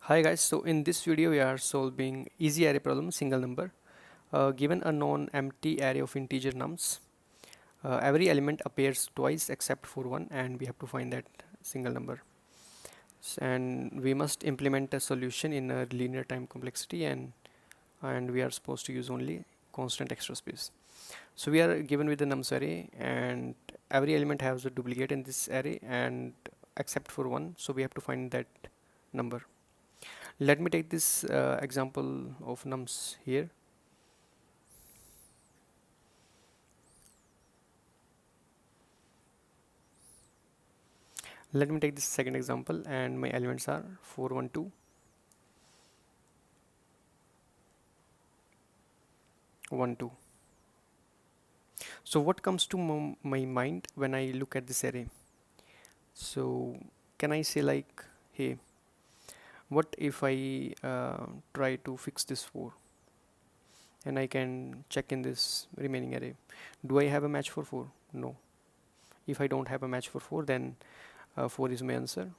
Hi guys, so in this video we are solving easy array problem single number. Given a non-empty array of integer nums, every element appears twice except for one and we have to find that single number. And we must implement a solution in a linear time complexity and we are supposed to use only constant extra space. So we are given with the nums array and every element has a duplicate in this array and except for one, so we have to find that number. Let me take this example of nums here. Let me take this second example and my elements are 4, 1, 2, 1, 2. So what comes to my mind when I look at this array? So can I say like, hey, what if I try to fix this 4 and I can check in this remaining array? Do I have a match for 4? No. If I don't have a match for 4, then 4 is my answer,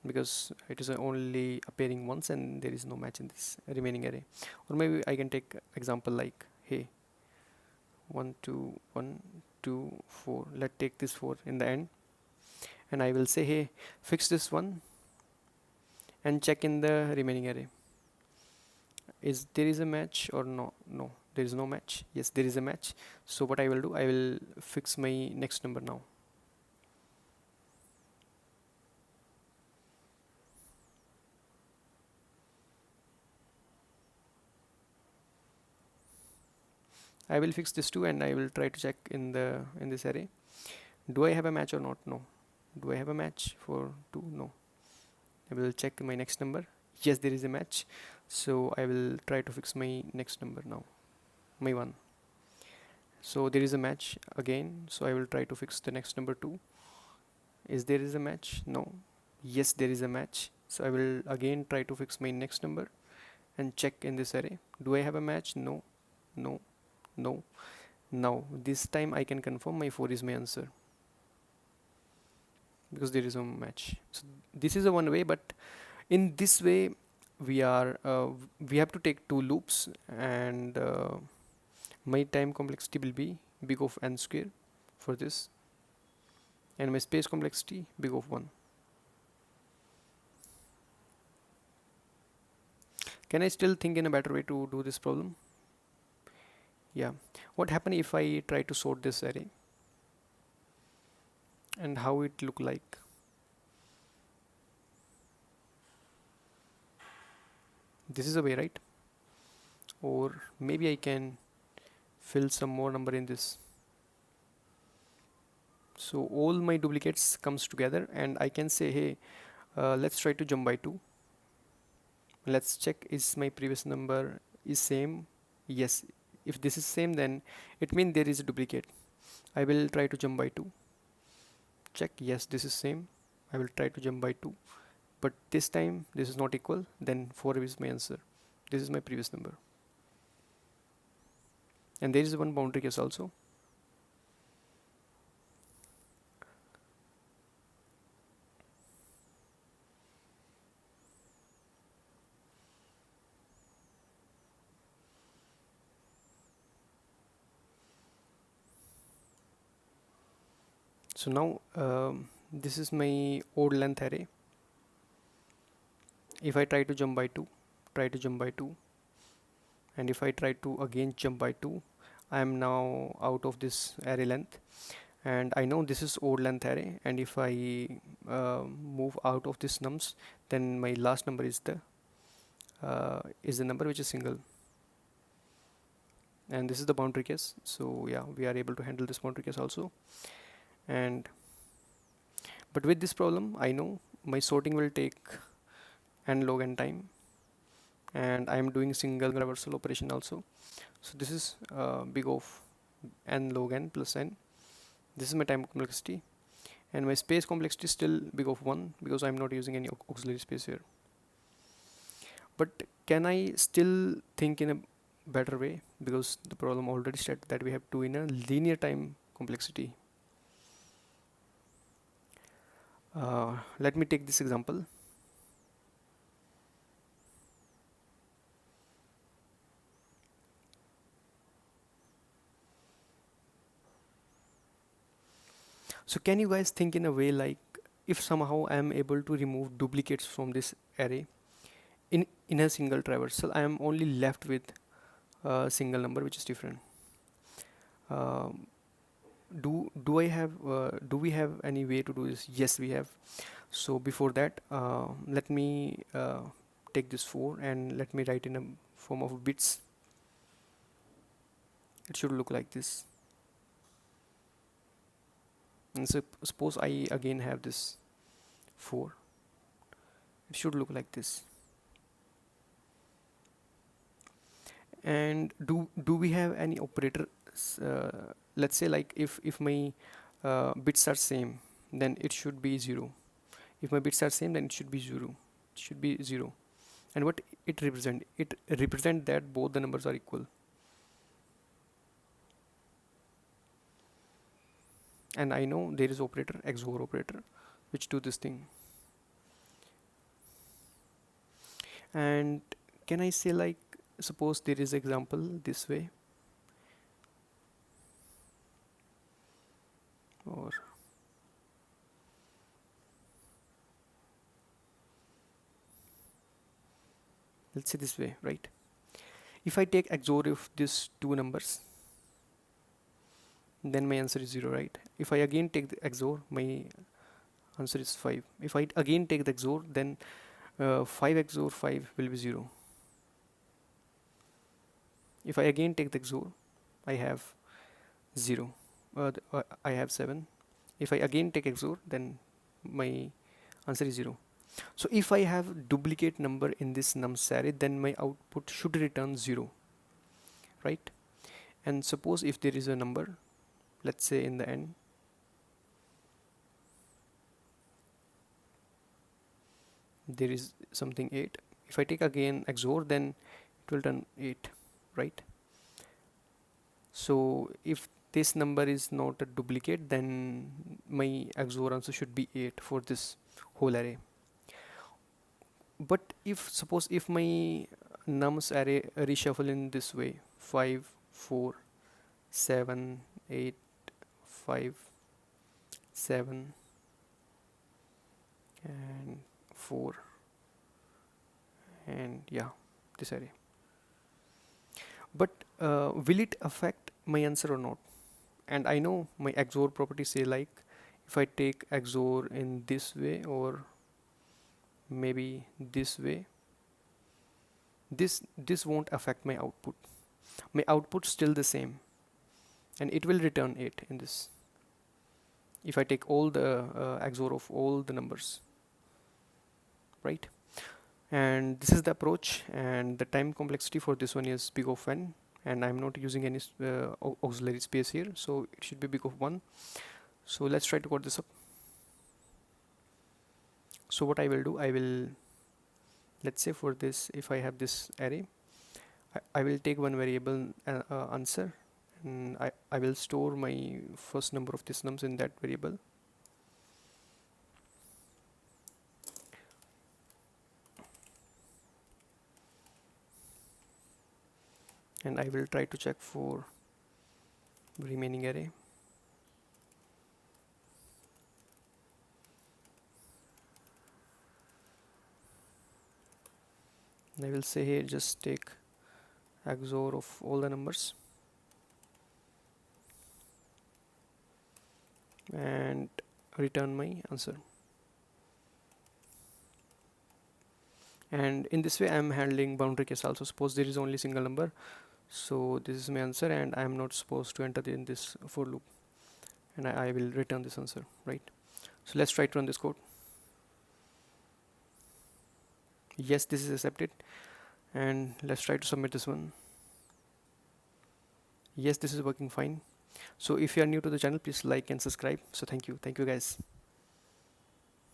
because it is only appearing once and there is no match in this remaining array. Or maybe I can take example like, hey, 1 2 1 2 4, let's take this 4 in the end and I will say, hey, fix this one and check in the remaining array, is there is a match or no, there is no match. Yes, there is a match. So what I will do, I will fix my next number now. I will fix this 2 and I will try to check in this array, do I have a match or not? No. Do I have a match for 2? No. I will check my next number. Yes, there is a match. So I will try to fix my next number now, my 1. So there is a match again. So I will try to fix the next number 2. Is there is a match? No. Yes, there is a match. So I will again try to fix my next number and check in this array. Do I have a match? No. No. No. Now this time I can confirm my 4 is my answer, because there is a match. So this is a one way, but in this way we have to take 2 loops and my time complexity will be big of n square for this and my space complexity big of 1. Can I still think in a better way to do this problem? Yeah. What happen if I try to sort this array and how it look like? This is a way, right? Or maybe I can fill some more number in this. So all my duplicates comes together and I can say, hey, let's try to jump by 2. Let's check, is my previous number is same? Yes. If this is same, then it means there is a duplicate. I will try to jump by 2. Check, yes, this is same. I will try to jump by 2, but this time this is not equal, then 4 is my answer. This is my previous number. And there is one boundary case also. So now this is my odd length array. If I try to jump by 2, and if I try to again jump by 2, I am now out of this array length, and I know this is odd length array, and if I move out of this nums, then my last number is the number which is single, and this is the boundary case. So yeah, we are able to handle this boundary case also. And but with this problem I know my sorting will take n log n time, and I am doing single reversal operation also. So this is big of n log n plus n. This is my time complexity, and my space complexity is still big of 1 because I am not using any auxiliary space here. But can I still think in a better way, because the problem already stated that we have to in a linear time complexity. Let me take this example. So can you guys think in a way like, if somehow I am able to remove duplicates from this array in a single traversal, I am only left with a single number which is different. Um, do I have do we have any way to do this? Yes, we have. So before that, let me take this 4 and let me write in a form of bits. It should look like this. And so suppose I again have this 4. It should look like this. And do we have any operator? Let's say like if my bits are same, then it should be 0. If my bits are same, then it should be 0. It should be 0. And what it represent? It represent that both the numbers are equal. And I know there is operator, XOR operator, which do this thing. And can I say like, suppose there is example this way, or let's say this way, right? If I take XOR of these two numbers, then my answer is 0, right? If I again take the XOR, my answer is 5. If I again take the XOR, then 5 XOR 5 will be 0. If I again take the XOR, I have 0. I have 7. If I again take XOR, then my answer is 0. So if I have duplicate number in this nums array, then my output should return 0, right? And suppose if there is a number, let's say in the end, there is something 8. If I take again XOR, then it will turn 8, right? So if this number is not a duplicate, then my XOR answer should be 8 for this whole array. But if suppose if my nums array reshuffle in this way, 5 4 7 8 5 7 and 4, and yeah, this array, but will it affect my answer or not? And I know my XOR properties say like, if I take XOR in this way or maybe this way, this won't affect my output. My output still the same, and it will return 8 in this if I take all the XOR of all the numbers, right? And this is the approach, and the time complexity for this one is big of n, and I'm not using any auxiliary space here, so it should be big of 1. So let's try to code this up. So what I will do, I will, let's say for this, if I have this array, I will take one variable answer, and I will store my first number of this nums in that variable. And I will try to check for remaining array. And I will say here, just take XOR of all the numbers and return my answer. And in this way I am handling boundary case also. Suppose there is only single number, so this is my answer, and I am not supposed to enter in this for loop, and I will return this answer, right? So let's try to run this code. Yes, this is accepted, and let's try to submit this one. Yes, this is working fine. So if you are new to the channel, please like and subscribe. So thank you guys.